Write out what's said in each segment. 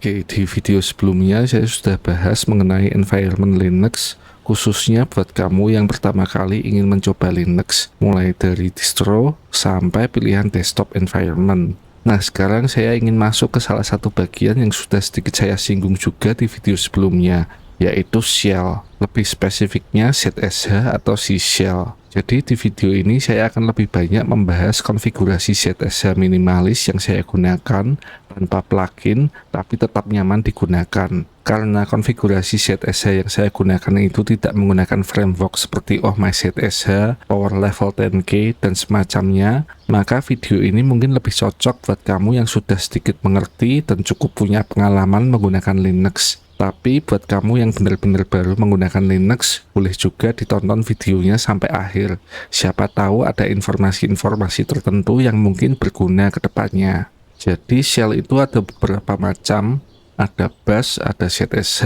Oke, di video sebelumnya saya sudah bahas mengenai environment Linux, khususnya buat kamu yang pertama kali ingin mencoba Linux, mulai dari distro sampai pilihan desktop environment. Nah, sekarang saya ingin masuk ke salah satu bagian yang sudah sedikit saya singgung juga di video sebelumnya, yaitu shell, lebih spesifiknya ZSH atau C shell. Jadi di video ini saya akan lebih banyak membahas konfigurasi ZSH minimalis yang saya gunakan tanpa plugin tapi tetap nyaman digunakan. Karena konfigurasi ZSH yang saya gunakan itu tidak menggunakan framework seperti Oh My ZSH, Power Level 10K dan semacamnya, maka video ini mungkin lebih cocok buat kamu yang sudah sedikit mengerti dan cukup punya pengalaman menggunakan Linux. Tapi buat kamu yang benar-benar baru menggunakan Linux, boleh juga ditonton videonya sampai akhir. Siapa tahu ada informasi-informasi tertentu yang mungkin berguna ke depannya. Jadi shell itu ada beberapa macam, ada bash, ada ZSH,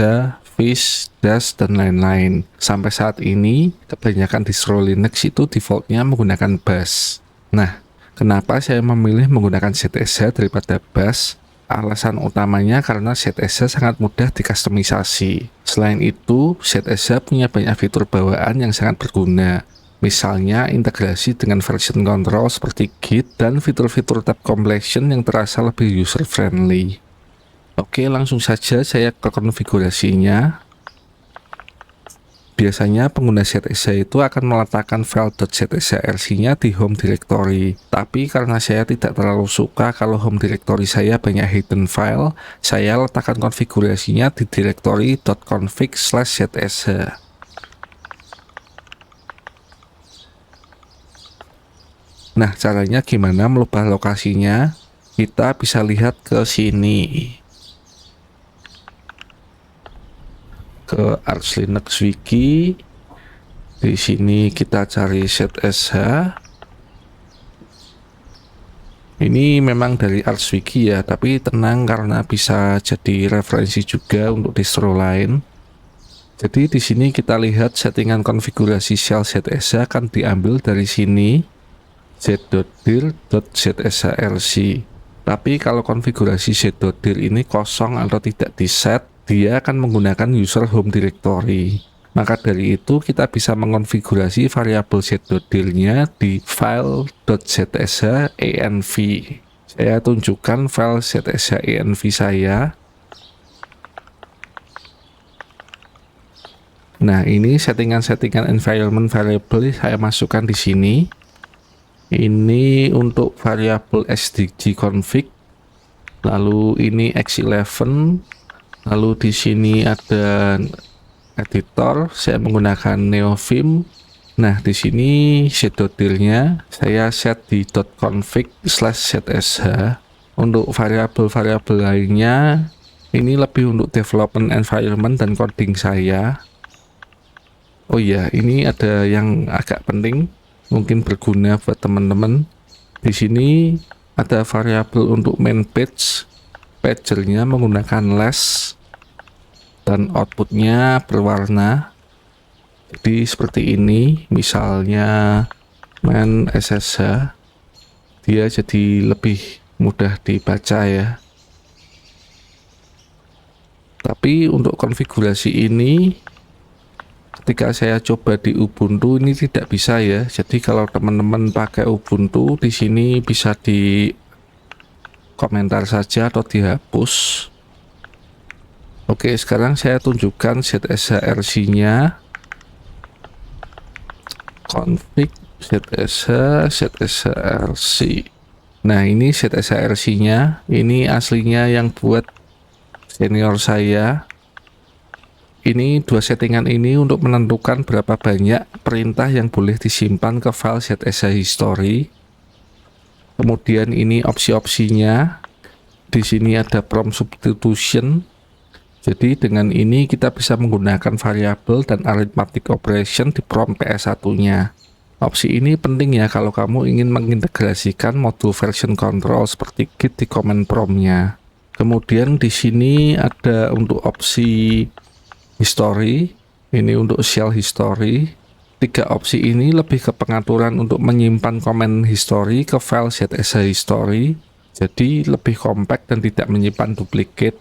fish, dash, dan lain-lain. Sampai saat ini, kebanyakan distro Linux itu defaultnya menggunakan bash. Nah, kenapa saya memilih menggunakan ZSH daripada bash? Alasan utamanya karena ZSH sangat mudah dikustomisasi. Selain itu, ZSH punya banyak fitur bawaan yang sangat berguna. Misalnya integrasi dengan version control seperti Git dan fitur-fitur tab completion yang terasa lebih user-friendly. Oke, langsung saja saya ke konfigurasinya. Biasanya pengguna ZSH itu akan meletakkan file .zshrc-nya di home directory. Tapi karena saya tidak terlalu suka kalau home directory saya banyak hidden file, saya letakkan konfigurasinya di directory .config/zsh. Nah, caranya gimana merubah lokasinya? Kita bisa lihat ke sini. Ke Arch Linux Wiki. Di sini kita cari ZSH. Ini memang dari Arch Wiki ya, tapi tenang karena bisa jadi referensi juga untuk distro lain. Jadi di sini kita lihat settingan konfigurasi shell ZSH akan diambil dari sini z.dir.zshrc. Tapi kalau konfigurasi z.dir ini kosong atau tidak di-set, dia akan menggunakan user home directory. Maka dari itu kita bisa mengonfigurasi variabel z.dir-nya di file.zshenv. Saya tunjukkan file zshenv saya. Nah, ini settingan-settingan environment variable saya masukkan di sini. Ini untuk variabel sdg config. Lalu ini x11. Lalu di sini ada editor, saya menggunakan Neovim. Nah, di sini z.dir-nya saya set di .config/zsh. Untuk variabel-variabel lainnya, ini lebih untuk development environment dan coding saya. Oh iya, ini ada yang agak penting, mungkin berguna buat teman-teman. Di sini ada variabel untuk main page. Pagernya menggunakan less dan outputnya berwarna. Jadi seperti ini, misalnya main SSH, dia jadi lebih mudah dibaca ya. Tapi untuk konfigurasi ini, ketika saya coba di Ubuntu ini tidak bisa ya. Jadi kalau teman-teman pakai Ubuntu, di sini bisa di komentar saja atau dihapus. Oke, sekarang saya tunjukkan ZSHRC-nya. Config ZSHRC. Nah, ini ZSHRC-nya. Ini aslinya yang buat senior saya. Ini dua settingan ini untuk menentukan berapa banyak perintah yang boleh disimpan ke file ZSH history. Kemudian ini opsi-opsinya. Di sini ada prompt substitution. Jadi dengan ini kita bisa menggunakan variabel dan arithmetic operation di prompt PS1-nya. Opsi ini penting ya kalau kamu ingin mengintegrasikan modul version control seperti Git di command prompt-nya. Kemudian di sini ada untuk opsi history, ini untuk shell history. Tiga opsi ini lebih ke pengaturan untuk menyimpan komen history ke file ZSH history. Jadi lebih compact dan tidak menyimpan duplikat.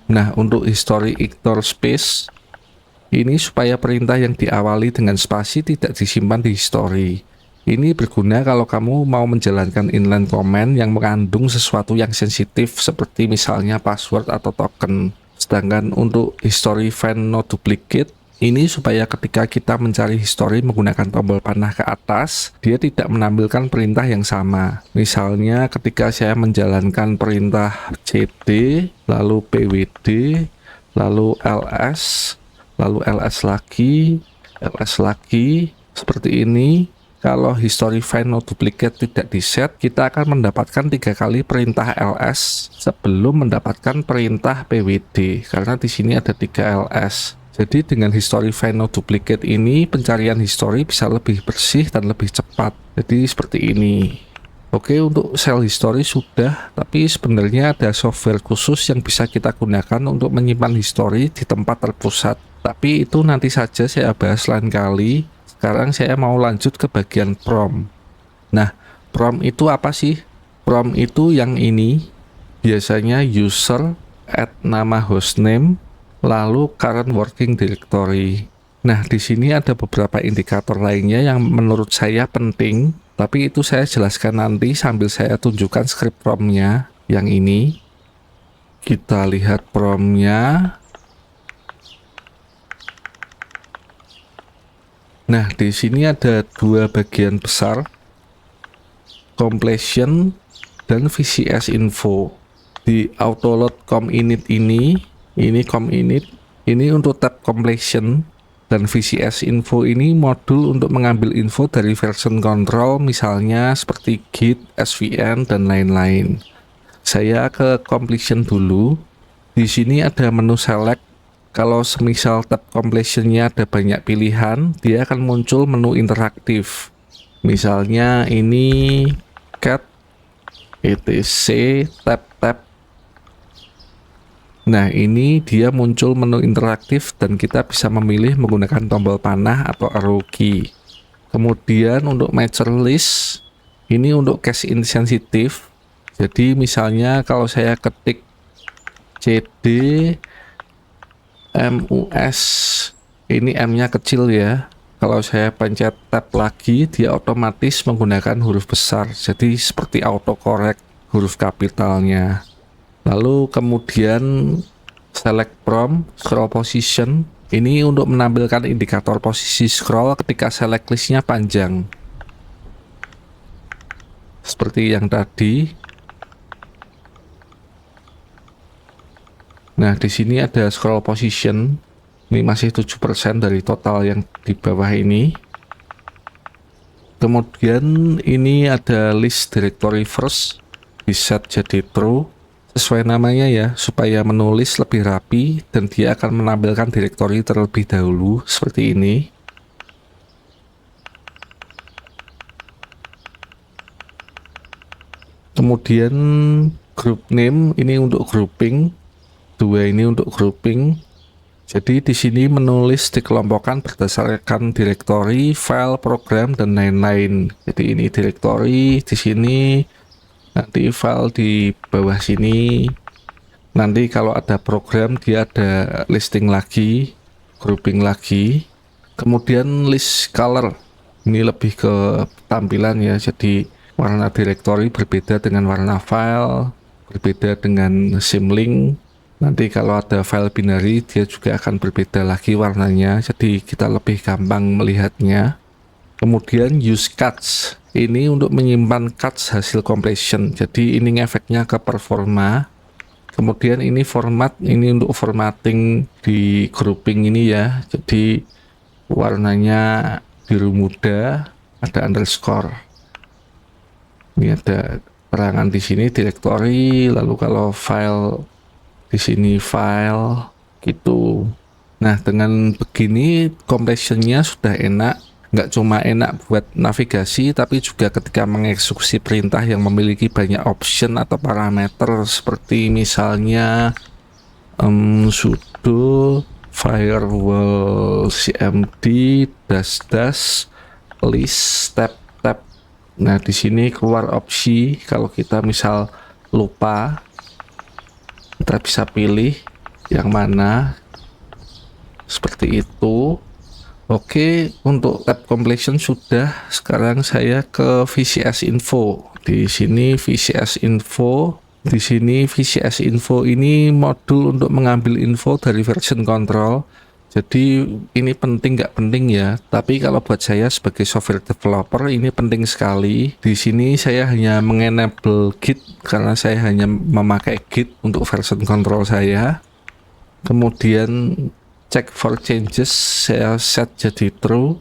Nah, untuk history ignore space, ini supaya perintah yang diawali dengan spasi tidak disimpan di history. Ini berguna kalau kamu mau menjalankan inline command yang mengandung sesuatu yang sensitif seperti misalnya password atau token. Sedangkan untuk history find no duplicate, ini supaya ketika kita mencari history menggunakan tombol panah ke atas, dia tidak menampilkan perintah yang sama. Misalnya ketika saya menjalankan perintah cd, lalu pwd, lalu ls, lalu ls lagi, seperti ini. Kalau history find no duplicate tidak diset, kita akan mendapatkan 3 kali perintah ls sebelum mendapatkan perintah pwd, karena di sini ada 3 ls. Jadi dengan history find no duplicate ini, pencarian history bisa lebih bersih dan lebih cepat. Jadi seperti ini. Oke, untuk sel history sudah, tapi sebenarnya ada software khusus yang bisa kita gunakan untuk menyimpan history di tempat terpusat. Tapi itu nanti saja saya bahas lain kali. Sekarang saya mau lanjut ke bagian prompt. Nah, prompt itu apa sih? Prompt itu yang ini, biasanya user, add nama hostname, lalu current working directory. Nah, di sini ada beberapa indikator lainnya yang menurut saya penting, tapi itu saya jelaskan nanti sambil saya tunjukkan script promptnya yang ini. Kita lihat promptnya. Nah, di sini ada 2 bagian besar, completion dan VCS info. Di autoload com-init ini com-init, ini untuk tab completion, dan VCS info ini modul untuk mengambil info dari version control, misalnya seperti git, svn, dan lain-lain. Saya ke completion dulu. Di sini ada menu select. Kalau semisal tab completionnya ada banyak pilihan, dia akan muncul menu interaktif. Misalnya ini cat etc tab. Nah, ini dia muncul menu interaktif dan kita bisa memilih menggunakan tombol panah atau arrow key. Kemudian untuk matcher list, ini untuk case insensitif. Jadi misalnya kalau saya ketik cd mus, ini m-nya kecil ya. Kalau saya pencet tab lagi, dia otomatis menggunakan huruf besar, jadi seperti autocorrect huruf kapitalnya. Lalu kemudian select prompt, scroll position, ini untuk menampilkan indikator posisi scroll ketika select listnya panjang, seperti yang tadi. Nah, di sini ada scroll position. Ini masih 7% dari total yang di bawah ini. Kemudian ini ada list directory first, di set jadi true. Sesuai namanya ya, supaya menulis lebih rapi dan dia akan menampilkan directory terlebih dahulu, seperti ini. Kemudian group name, ini untuk grouping. 2 ini untuk grouping. Jadi di sini menulis dikelompokkan berdasarkan directory, file, program, dan lain-lain. Jadi ini directory di sini, nanti file di bawah sini. Nanti kalau ada program dia ada listing lagi, grouping lagi. Kemudian list color, ini lebih ke tampilan ya. Jadi warna directory berbeda dengan warna file, berbeda dengan symlink. Nanti kalau ada file binary, dia juga akan berbeda lagi warnanya, jadi kita lebih gampang melihatnya. Kemudian use cuts, ini untuk menyimpan cuts hasil completion, jadi ini ngefeknya ke performa. Kemudian ini format, ini untuk formatting di grouping ini ya, jadi warnanya biru muda, ada underscore. Ini ada terangan di sini directory, lalu kalau file di sini file gitu. Nah, dengan begini completionnya sudah enak. Nggak cuma enak buat navigasi, tapi juga ketika mengeksekusi perintah yang memiliki banyak option atau parameter, seperti misalnya sudo firewall cmd dash list tab. Nah, di sini keluar opsi kalau kita misal lupa, kita bisa pilih yang mana seperti itu. Oke, untuk tab completion sudah. Sekarang saya ke VCS info. Di sini VCS info. Di sini VCS info ini modul untuk mengambil info dari version control. Jadi ini penting nggak penting ya, tapi kalau buat saya sebagai software developer ini penting sekali. Di sini saya hanya mengenable Git karena saya hanya memakai Git untuk version control saya. Kemudian check for changes saya set jadi true.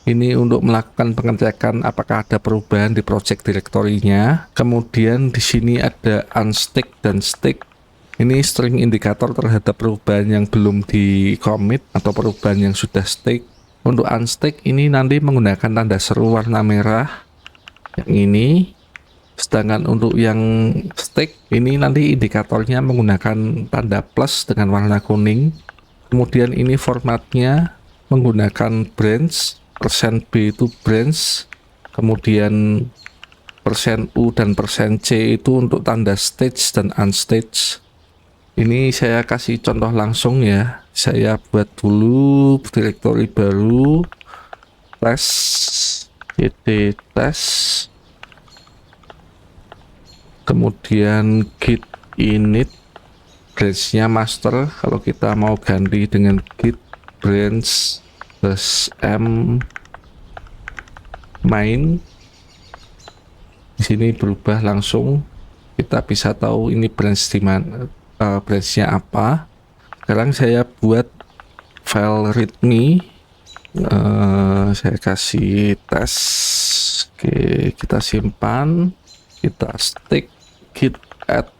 Ini untuk melakukan pengecekan apakah ada perubahan di project directory-nya. Kemudian di sini ada unstick dan stick. Ini string indikator terhadap perubahan yang belum di commit atau perubahan yang sudah stick. Untuk unstick ini nanti menggunakan tanda seru warna merah yang ini. Sedangkan untuk yang stick ini nanti indikatornya menggunakan tanda plus dengan warna kuning. Kemudian ini formatnya menggunakan branch, %b itu branch, kemudian %u dan %c itu untuk tanda stage dan unstage. Ini saya kasih contoh langsung ya. Saya buat dulu directory baru, test, cd test, kemudian git init, branch-nya master. Kalau kita mau ganti dengan git branch -m main, di sini berubah langsung. Kita bisa tahu ini branch di mana, branch-nya apa. Sekarang saya buat file readme. Saya kasih tes. Oke, kita simpan. Kita stick git add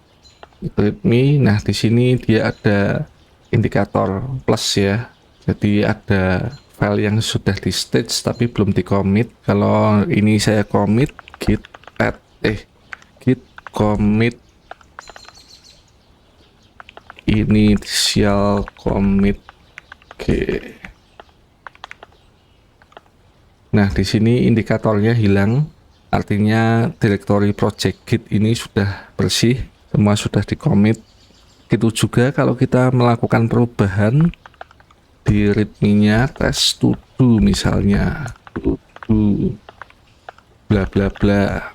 readme. Nah, di sini dia ada indikator plus ya. Jadi ada file yang sudah di stage tapi belum di commit. Kalau ini saya commit git add git commit initial commit. Oke. Nah, di sini indikatornya hilang. Artinya directory project git ini sudah bersih, semua sudah di commit. Gitu juga kalau kita melakukan perubahan di readme-nya, test to do misalnya, to do bla bla bla.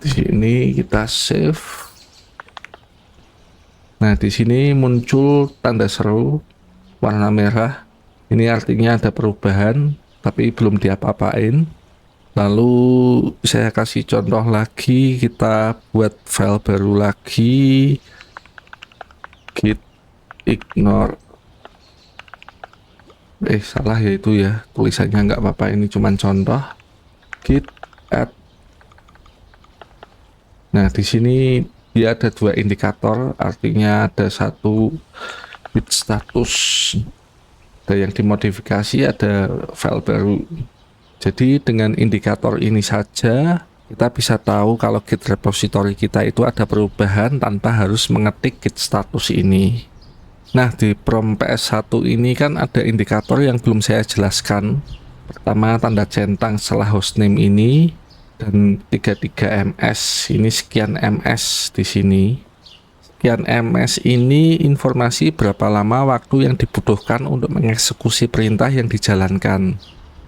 Di sini kita save. Nah, di sini muncul tanda seru warna merah. Ini artinya ada perubahan, tapi belum diapa-apain. Lalu saya kasih contoh lagi, kita buat file baru lagi, git ignore. Salah ya itu ya, tulisannya nggak apa-apa, ini cuman contoh. Git add. Nah, di sini dia ada dua indikator, artinya ada satu git status, ada yang dimodifikasi, ada file baru. Jadi dengan indikator ini saja kita bisa tahu kalau git repository kita itu ada perubahan tanpa harus mengetik git status ini. Nah, di prom PS1 ini kan ada indikator yang belum saya jelaskan. Pertama, tanda centang setelah hostname ini dan 33 ms. Ini sekian ms di sini. Sekian ms ini informasi berapa lama waktu yang dibutuhkan untuk mengeksekusi perintah yang dijalankan.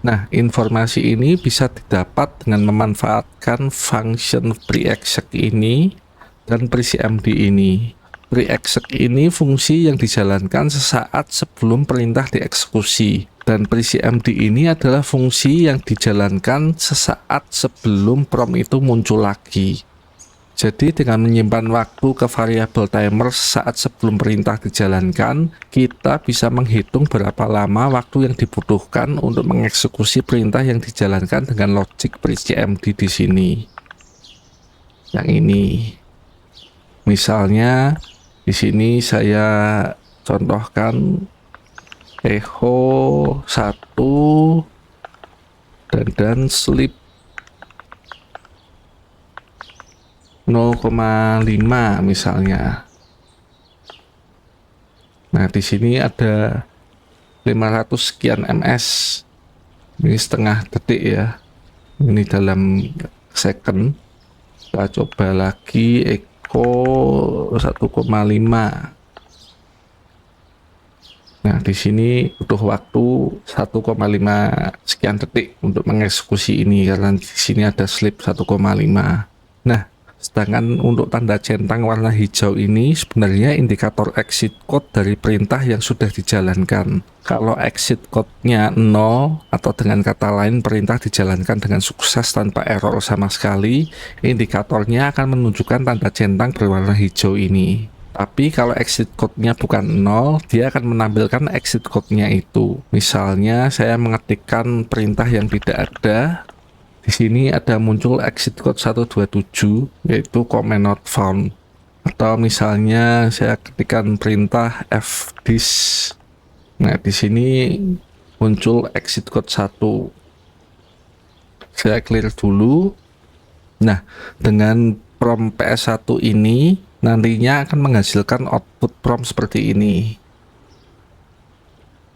Nah, informasi ini bisa didapat dengan memanfaatkan function pre-exec ini dan pre-cmd ini. Pre-exec ini fungsi yang dijalankan sesaat sebelum perintah dieksekusi, dan pre-cmd ini adalah fungsi yang dijalankan sesaat sebelum prompt itu muncul lagi. Jadi dengan menyimpan waktu ke variabel timer saat sebelum perintah dijalankan, kita bisa menghitung berapa lama waktu yang dibutuhkan untuk mengeksekusi perintah yang dijalankan dengan logic pre-cmd di sini. Yang ini. Misalnya di sini saya contohkan echo 1 dan sleep 0,5 misalnya. Nah, di sini ada 500 sekian ms. Ini setengah detik ya. Ini dalam second. Kita coba lagi echo 1,5. Nah, di sini butuh waktu 1,5 sekian detik untuk mengeksekusi ini karena di sini ada slip 1,5. Nah, sedangkan untuk tanda centang warna hijau ini sebenarnya indikator exit code dari perintah yang sudah dijalankan. Kalau exit code-nya 0 atau dengan kata lain perintah dijalankan dengan sukses tanpa error sama sekali, indikatornya akan menunjukkan tanda centang berwarna hijau ini. Tapi kalau exit code-nya bukan 0, dia akan menampilkan exit code-nya itu. Misalnya saya mengetikkan perintah yang tidak ada. Di sini ada muncul exit code 127 yaitu command not found. Atau misalnya saya ketikkan perintah fthis. Nah, di sini muncul exit code 1. Saya clear dulu. Nah, dengan prompt PS1 ini nantinya akan menghasilkan output prompt seperti ini.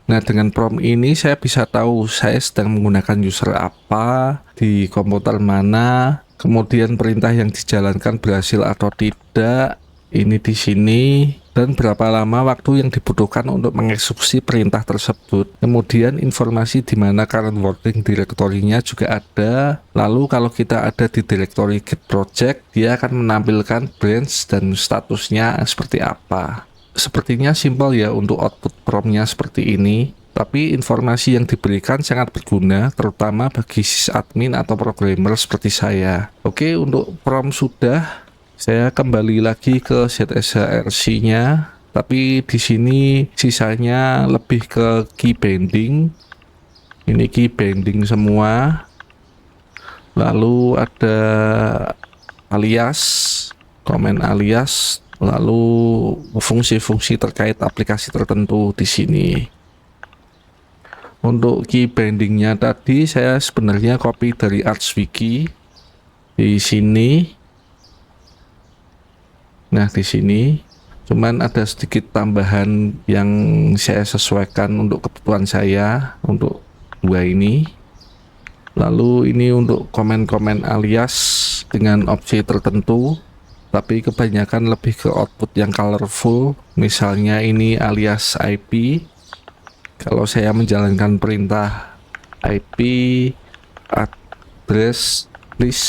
Nah, dengan prompt ini saya bisa tahu saya sedang menggunakan user apa, di komputer mana, kemudian perintah yang dijalankan berhasil atau tidak, ini di sini, dan berapa lama waktu yang dibutuhkan untuk mengeksekusi perintah tersebut. Kemudian informasi di mana current working directory-nya juga ada. Lalu kalau kita ada di directory git project, dia akan menampilkan branch dan statusnya seperti apa. Sepertinya simpel ya untuk output prompt-nya seperti ini, tapi informasi yang diberikan sangat berguna terutama bagi sysadmin atau programmer seperti saya. Oke, untuk prompt sudah, saya kembali lagi ke ZSHRC-nya, tapi di sini sisanya lebih ke key binding. Ini key binding semua. Lalu ada alias, komen alias, lalu fungsi-fungsi terkait aplikasi tertentu di sini. Untuk key bindingnya tadi saya sebenarnya copy dari ArchWiki di sini. Nah, di sini cuman ada sedikit tambahan yang saya sesuaikan untuk kebutuhan saya untuk dua ini. Lalu ini untuk komen-komen alias dengan opsi tertentu, tapi kebanyakan lebih ke output yang colorful. Misalnya ini alias IP. Kalau saya menjalankan perintah IP address list,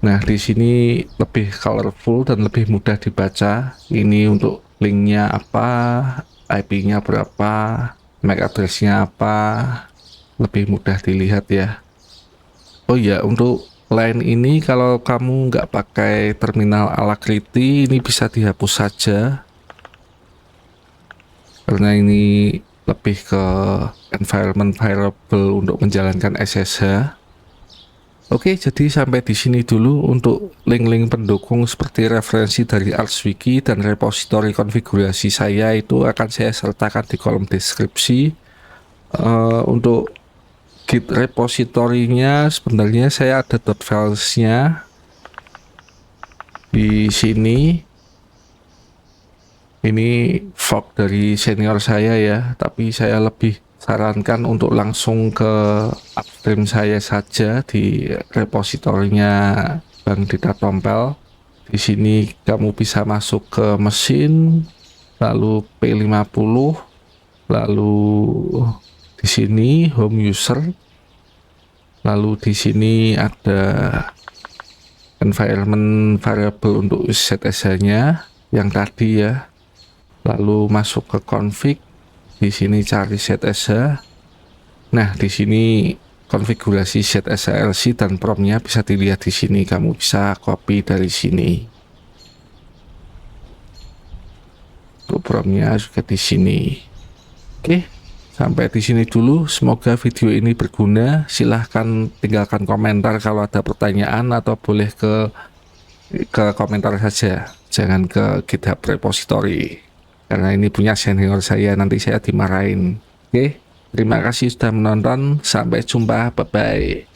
nah di sini lebih colorful dan lebih mudah dibaca. Ini untuk linknya apa, IP-nya berapa, MAC address-nya apa, lebih mudah dilihat ya. Oh ya, untuk line ini kalau kamu nggak pakai terminal Alacrity, ini bisa dihapus saja karena ini lebih ke environment variable untuk menjalankan SSH. Oke, jadi sampai di sini dulu untuk link-link pendukung seperti referensi dari ArchWiki dan repositori konfigurasi saya itu akan saya sertakan di kolom deskripsi. Untuk Git repositorinya sebenarnya saya ada .files-nya di sini. Ini fork dari senior saya ya, tapi saya lebih sarankan untuk langsung ke upstream saya saja di repositorinya Bang Dita Tompel. Di sini kamu bisa masuk ke mesin, lalu P50, lalu di sini home user, lalu di sini ada environment variable untuk ZSH-nya yang tadi ya. Lalu masuk ke config, di sini cari ZSH. Nah, di sini konfigurasi ZSHRC dan prompt-nya bisa dilihat di sini. Kamu bisa copy dari sini. Untuk prompt-nya juga di sini. Oke. Sampai di sini dulu, semoga video ini berguna. Silahkan tinggalkan komentar kalau ada pertanyaan atau boleh ke komentar saja. Jangan ke GitHub repository. Karena ini punya senior saya, nanti saya dimarahin. Oke, terima kasih sudah menonton. Sampai jumpa, bye-bye.